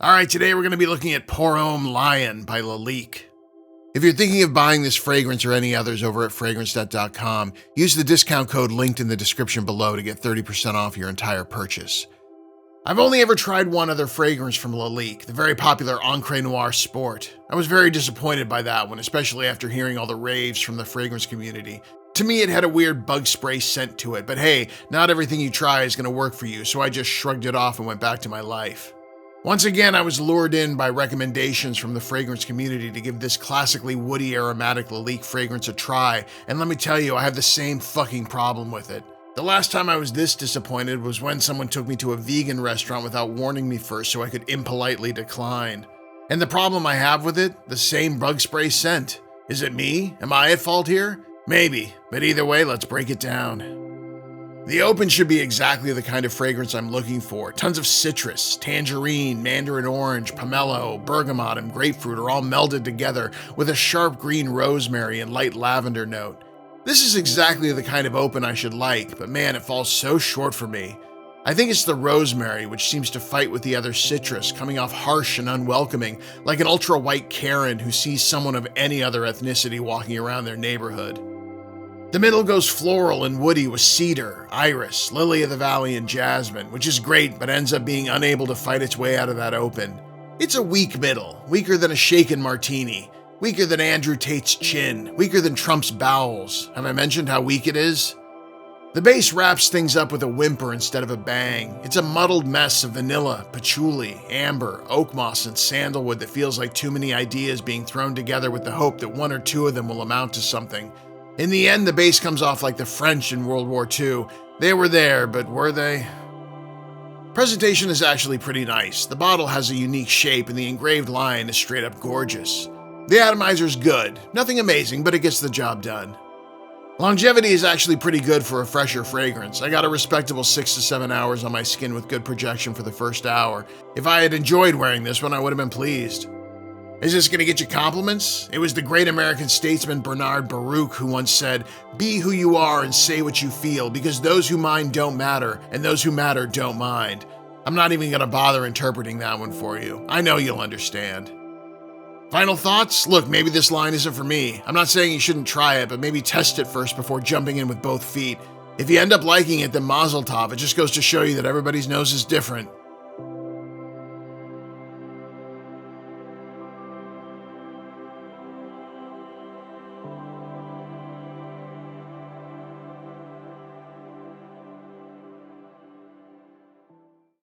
Alright, today we're going to be looking at Pour Homme Lion by Lalique. If you're thinking of buying this fragrance or any others over at fragrance.com, use the discount code linked in the description below to get 30% off your entire purchase. I've only ever tried one other fragrance from Lalique, the very popular Encre Noir Sport. I was very disappointed by that one, especially after hearing all the raves from the fragrance community. To me, it had a weird bug spray scent to it, but hey, not everything you try is going to work for you, so I just shrugged it off and went back to my life. Once again, I was lured in by recommendations from the fragrance community to give this classically woody aromatic Lalique fragrance a try, and let me tell you, I have the same fucking problem with it. The last time I was this disappointed was when someone took me to a vegan restaurant without warning me first so I could impolitely decline. And the problem I have with it, the same bug spray scent. Is it me? Am I at fault here? Maybe, but either way, let's break it down. The open should be exactly the kind of fragrance I'm looking for. Tons of citrus, tangerine, mandarin orange, pomelo, bergamot, and grapefruit are all melded together with a sharp green rosemary and light lavender note. This is exactly the kind of open I should like, but man, it falls so short for me. I think it's the rosemary, which seems to fight with the other citrus, coming off harsh and unwelcoming, like an ultra-white Karen who sees someone of any other ethnicity walking around their neighborhood. The middle goes floral and woody with cedar, iris, lily of the valley, and jasmine, which is great but ends up being unable to fight its way out of that open. It's a weak middle, weaker than a shaken martini, weaker than Andrew Tate's chin, weaker than Trump's bowels. Have I mentioned how weak it is? The base wraps things up with a whimper instead of a bang. It's a muddled mess of vanilla, patchouli, amber, oakmoss, and sandalwood that feels like too many ideas being thrown together with the hope that one or two of them will amount to something. In the end, the base comes off like the French in World War II. They were there, but were they? Presentation is actually pretty nice. The bottle has a unique shape and the engraved lion is straight up gorgeous. The atomizer's good. Nothing amazing, but it gets the job done. Longevity is actually pretty good for a fresher fragrance. I got a respectable 6 to 7 hours on my skin with good projection for the first hour. If I had enjoyed wearing this one, I would have been pleased. Is this going to get you compliments? It was the great American statesman Bernard Baruch who once said, "Be who you are and say what you feel, because those who mind don't matter, and those who matter don't mind." I'm not even going to bother interpreting that one for you. I know you'll understand. Final thoughts? Look, maybe this line isn't for me. I'm not saying you shouldn't try it, but maybe test it first before jumping in with both feet. If you end up liking it, then mazel tov. It just goes to show you that everybody's nose is different.